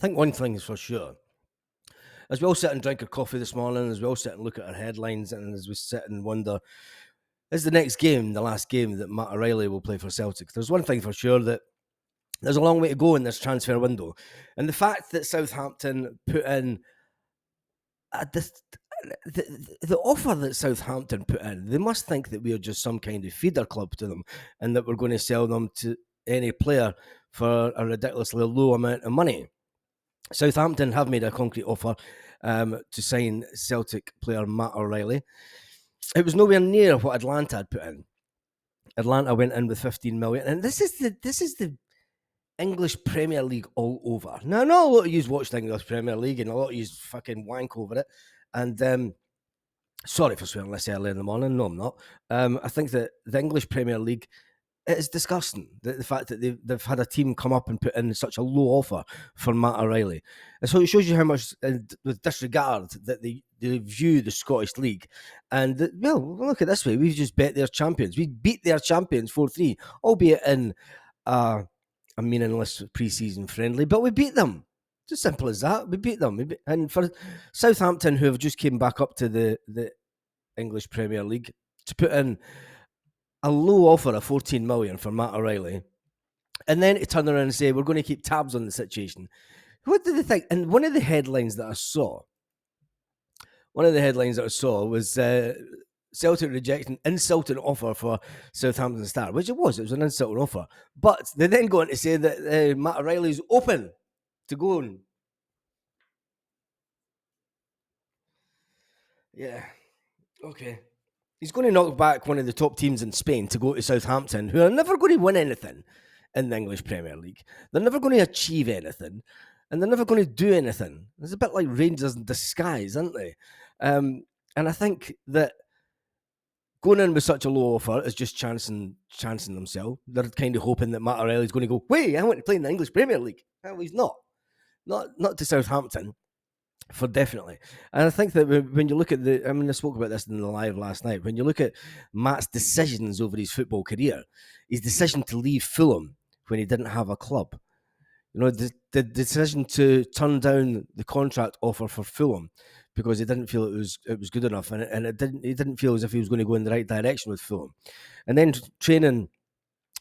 think one thing is for sure. As we all sit and drink our coffee this morning, as we all sit and look at our headlines, and as we sit and wonder, is the next game the last game that Matt O'Reilly will play for Celtic? There's one thing for sure, that there's a long way to go in this transfer window. And the fact that Southampton put in the offer that Southampton put in, they must think that we are just some kind of feeder club to them, and that we're going to sell them to any player for a ridiculously low amount of money. Southampton have made a concrete offer to sign Celtic player Matt O'Reilly. It was nowhere near what Atlanta had put in. Atlanta went in with 15 million, and this is the English Premier League all over. Now, I know a lot of you watch the English Premier League, and a lot of you fucking wank over it. And sorry for swearing this early in the morning. No, I'm not. I think that the English Premier League, it is disgusting, the fact that they've had a team come up and put in such a low offer for Matt O'Reilly. And so it shows you how much, with disregard, that they view the Scottish League. And, well, look at it this way. We've just bet their champions. We beat their champions 4-3, albeit in a meaningless pre-season friendly, but we beat them. It's as simple as that. We beat them. And for Southampton, who have just came back up to the English Premier League, to put in a low offer of 14 million for Matt O'Reilly, and then to turn around and say, we're going to keep tabs on the situation. What did they think? And one of the headlines that I saw was Celtic rejecting insulting offer for Southampton star, which it was an insulting offer. But they then go on to say that Matt O'Reilly is open to going. Yeah. Okay. He's going to knock back one of the top teams in Spain to go to Southampton, who are never going to win anything in the English Premier League. They're never going to achieve anything, and they're never going to do anything. It's a bit like Rangers in disguise, aren't they? And I think that going in with such a low offer is just chancing themselves. They're kind of hoping that Matt O'Reilly's going to go, wait, I want to play in the English Premier League. Well, he's not. Not to Southampton. For definitely. And I think that when you look at I spoke about this in the live last night. When you look at Matt's decisions over his football career, his decision to leave Fulham when he didn't have a club, the decision to turn down the contract offer for Fulham because he didn't feel it was good enough, and he didn't feel as if he was going to go in the right direction with Fulham, and then training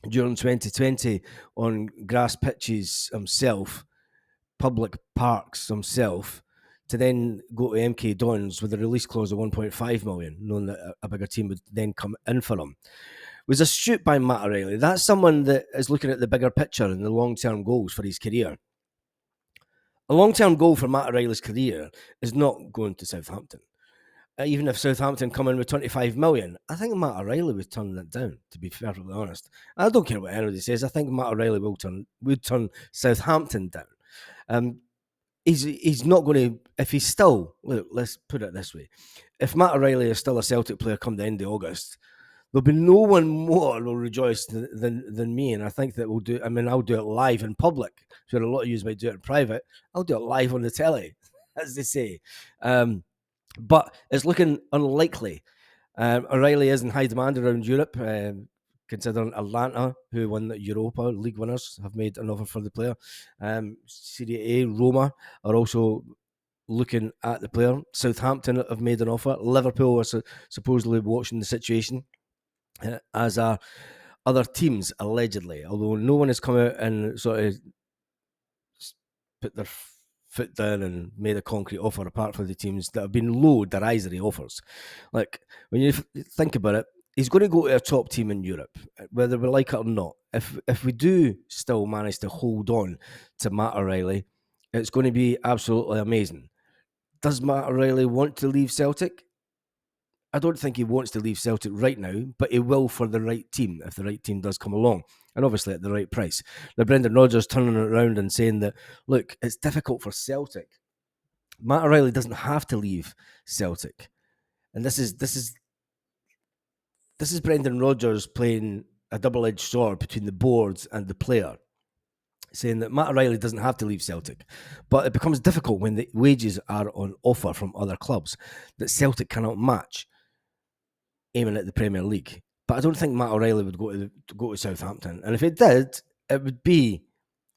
during 2020 on grass pitches himself, public parks himself, to then go to MK Dons with a release clause of 1.5 million, knowing that a bigger team would then come in for him, was astute by Matt O'Reilly. That's someone that is looking at the bigger picture and the long-term goals for his career. A long-term goal for Matt O'Reilly's career is not going to Southampton. Even if Southampton come in with 25 million, I think Matt O'Reilly would turn that down, to be perfectly honest. I don't care what anybody says. I think Matt O'Reilly would turn Southampton down. He's not going to, if he's still, look, let's put it this way. If Matt O'Reilly is still a Celtic player come the end of August, there'll be no one more will rejoice than me. And I think that I'll do it live in public. So a lot of you might do it in private. I'll do it live on the telly, as they say. But it's looking unlikely. O'Reilly is in high demand around Europe, considering Atlanta, who won the Europa League winners, have made an offer for the player. Serie A, Roma are also looking at the player. Southampton have made an offer. Liverpool are supposedly watching the situation, as are other teams, allegedly. Although no one has come out and sort of put their foot down and made a concrete offer, apart from the teams that have been low, derisory offers. Like, when you think about it, he's going to go to a top team in Europe, whether we like it or not. If we do still manage to hold on to Matt O'Reilly, it's going to be absolutely amazing. Does Matt O'Reilly want to leave Celtic? I don't think he wants to leave Celtic right now, but he will for the right team, if the right team does come along, and obviously at the right price. Now, Brendan Rodgers turning it around and saying that, look, it's difficult for Celtic. Matt O'Reilly doesn't have to leave Celtic. And this is Brendan Rodgers playing a double-edged sword between the boards and the player, saying that Matt O'Reilly doesn't have to leave Celtic. But it becomes difficult when the wages are on offer from other clubs that Celtic cannot match, aiming at the Premier League. But I don't think Matt O'Reilly would go to Southampton. And if it did, it would be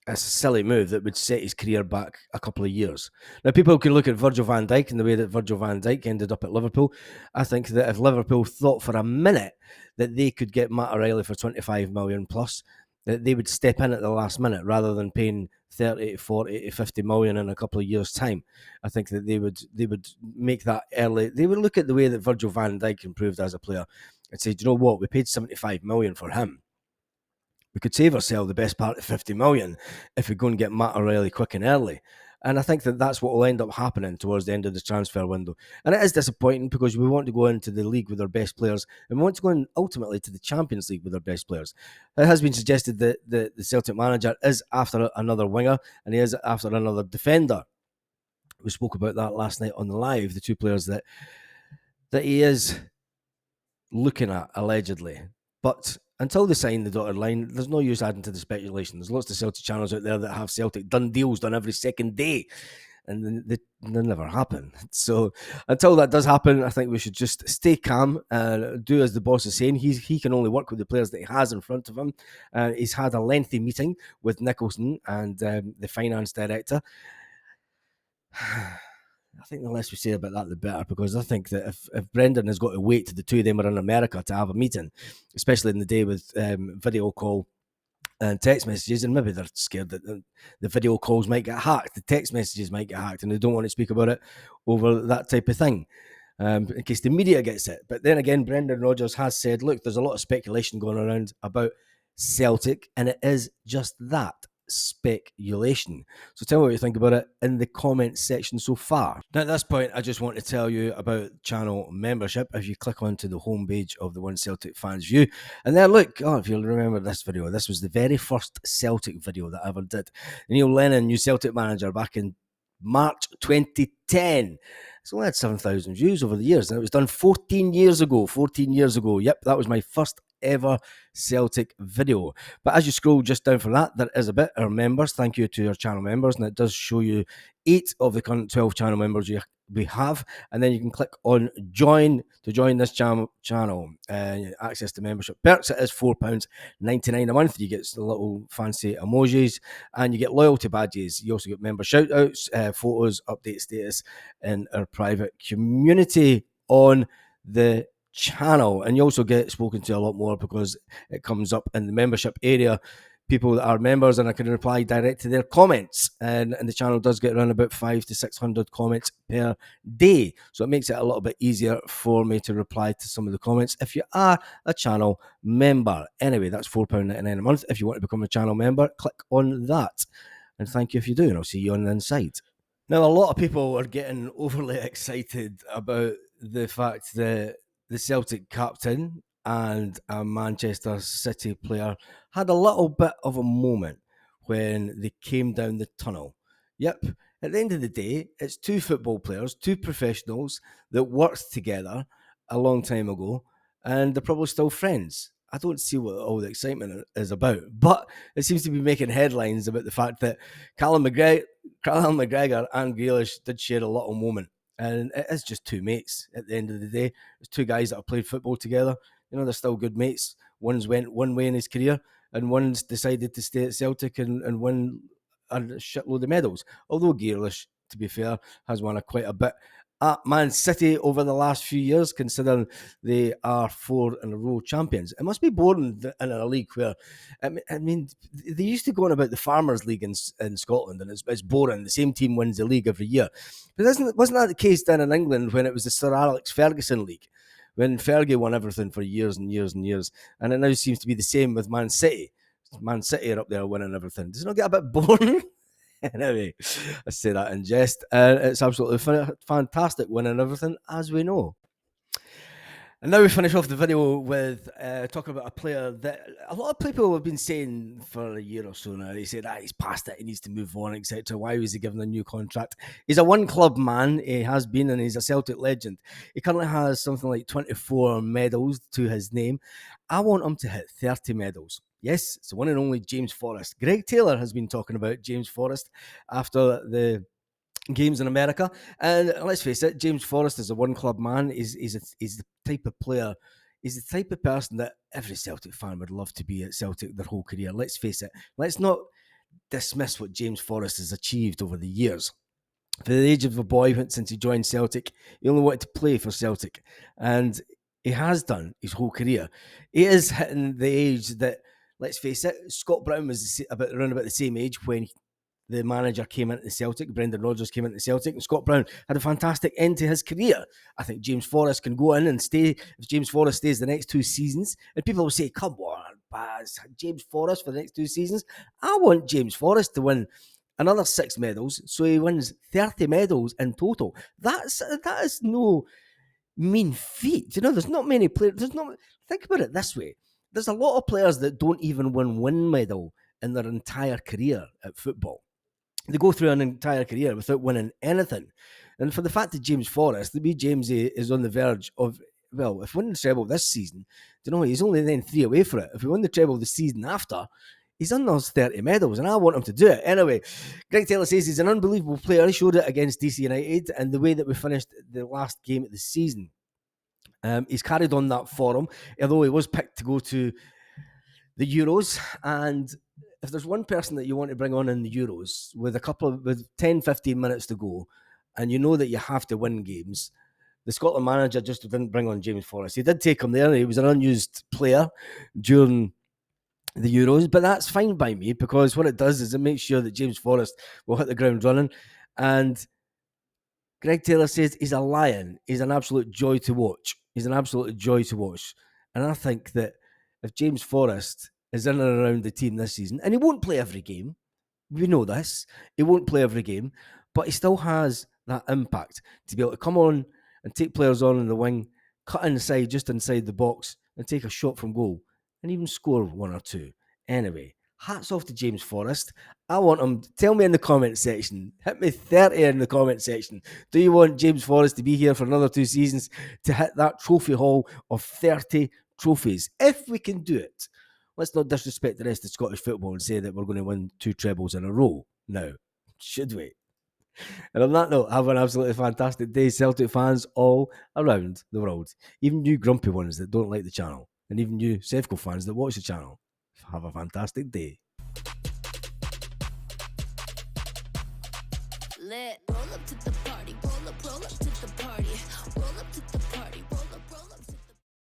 It's a silly move that would set his career back a couple of years. Now, people can look at Virgil van Dijk and the way that Virgil van Dijk ended up at Liverpool. I think that if Liverpool thought for a minute that they could get Matt O'Reilly for 25 million plus, that they would step in at the last minute rather than paying 30 to 40 to 50 million in a couple of years' time. I think that they would make that early. They would look at the way that Virgil van Dijk improved as a player and say, do you know what? We paid 75 million for him. We could save ourselves the best part of 50 million if we go and get Matt O'Reilly quick and early. And I think that that's what will end up happening towards the end of the transfer window. And it is disappointing because we want to go into the league with our best players and we want to go in ultimately to the Champions League with our best players. It has been suggested that the Celtic manager is after another winger and he is after another defender. We spoke about that last night on the live, the two players that he is looking at, allegedly. But until they sign the dotted line, there's no use adding to the speculation. There's lots of Celtic channels out there that have Celtic done deals done every second day, and they never happen. So until that does happen, I think we should just stay calm and do as the boss is saying. He can only work with the players that he has in front of him. He's had a lengthy meeting with Nicholson and the finance director. I think the less we say about that, the better, because I think that if Brendan has got to wait till the two of them are in America to have a meeting, especially in the day with video call and text messages, and maybe they're scared that the video calls might get hacked, the text messages might get hacked, and they don't want to speak about it over that type of thing. In case the media gets it. But then again, Brendan Rodgers has said, look, there's a lot of speculation going around about Celtic, and it is just that, speculation. So tell me what you think about it in the comments section so far. Now at this point, I just want to tell you about channel membership. If you click onto the homepage of the One Celtic Fans View, and there, look, if you'll remember this video, this was the very first Celtic video that I ever did. Neil Lennon, new Celtic manager, back in March 2010. It's only had 7,000 views over the years, and it was done 14 years ago. 14 years ago. Yep, that was my first ever Celtic video. But as you scroll just down from that, there is a bit. Our members, thank you to our channel members, and it does show you 8 of the current 12 channel members we have, and then you can click on join to join this channel and access to membership perks. It is £4.99 a month. You get the little fancy emojis and you get loyalty badges. You also get member shout outs, photos, update status in our private community on the channel, and you also get spoken to a lot more because it comes up in the membership area, people that are members, and I can reply direct to their comments, and the channel does get around about 500 to 600 comments per day, so it makes it a little bit easier for me to reply to some of the comments if you are a channel member. Anyway, that's £4.99 a month. If you want to become a channel member, click on that, and thank you if you do, and I'll see you on the inside. Now, a lot of people are getting overly excited about the fact that the Celtic captain and a Manchester City player had a little bit of a moment when they came down the tunnel. Yep, at the end of the day, it's two football players, two professionals that worked together a long time ago, and they're probably still friends. I don't see what all the excitement is about, but it seems to be making headlines about the fact that Callum McGregor and Grealish did share a little moment. And it is just two mates at the end of the day. It's two guys that have played football together. You know, they're still good mates. One's went one way in his career, and one's decided to stay at Celtic and win a shitload of medals. Although Grealish, to be fair, has won quite a bit at Man City over the last few years, considering they are 4 in a row champions. It must be boring in a league where, I mean, they used to go on about the Farmers League in Scotland, and it's boring. The same team wins the league every year. But wasn't that the case down in England when it was the Sir Alex Ferguson League, when Fergie won everything for years and years and years? And it now seems to be the same with Man City. Man City are up there winning everything. Does it not get a bit boring? Anyway, I say that in jest. It's absolutely fantastic winning everything, as we know. And now we finish off the video with talking about a player that a lot of people have been saying for a year or so now. They said, he's past it, he needs to move on, etc. Why was he given a new contract? He's a one-club man, he has been, and he's a Celtic legend. He currently has something like 24 medals to his name. I want him to hit 30 medals. Yes, it's the one and only James Forrest. Greg Taylor has been talking about James Forrest after the games in America, and let's face it, James Forrest is a one-club man. He's the type of player, he's the type of person that every Celtic fan would love to be at Celtic their whole career. Let's face it. Let's not dismiss what James Forrest has achieved over the years. For the age of a boy, since he joined Celtic, he only wanted to play for Celtic, and he has done his whole career. He is hitting the age that, let's face it, Scott Brown was around about the same age when the manager came into Celtic. Brendan Rodgers came into Celtic, and Scott Brown had a fantastic end to his career. I think James Forrest can go in and stay. If James Forrest stays the next 2 seasons, and people will say, come on, Baz, James Forrest for the next 2 seasons. I want James Forrest to win another 6 medals, so he wins 30 medals in total. That is no mean feat. There's not many players. Think about it this way. There's a lot of players that don't even win one medal in their entire career at football. They go through an entire career without winning anything. And for the fact that James Forrest, the wee Jamesy, is on the verge of, well, if winning the treble this season, he's only then 3 away for it. If we win the treble the season after, he's on those 30 medals, and I want him to do it. Anyway, Greg Taylor says he's an unbelievable player. He showed it against DC United and the way that we finished the last game of the season. He's carried on that form, although he was picked to go to the Euros. And if there's one person that you want to bring on in the Euros with 10, 15 minutes to go, and you know that you have to win games, the Scotland manager just didn't bring on James Forrest. He did take him there. He was an unused player during the Euros, but that's fine by me, because what it does is it makes sure that James Forrest will hit the ground running. And Greg Taylor says he's a lion. He's an absolute joy to watch. He's an absolute joy to watch. And I think that if James Forrest is in and around the team this season, and he won't play every game, we know this, he won't play every game, but he still has that impact to be able to come on and take players on in the wing, cut inside, just inside the box, and take a shot from goal, and even score 1 or 2. Anyway, hats off to James Forrest. I want him. Tell me in the comment section. Hit me 30 in the comment section. Do you want James Forrest to be here for another 2 seasons to hit that trophy haul of 30 trophies? If we can do it. Let's not disrespect the rest of Scottish football and say that we're going to win 2 trebles in a row now, should we? And on that note, have an absolutely fantastic day, Celtic fans all around the world. Even you grumpy ones that don't like the channel, and even you Sevco fans that watch the channel. Have a fantastic day. Lit. Roll up to the party, roll up to the party, roll up to the party.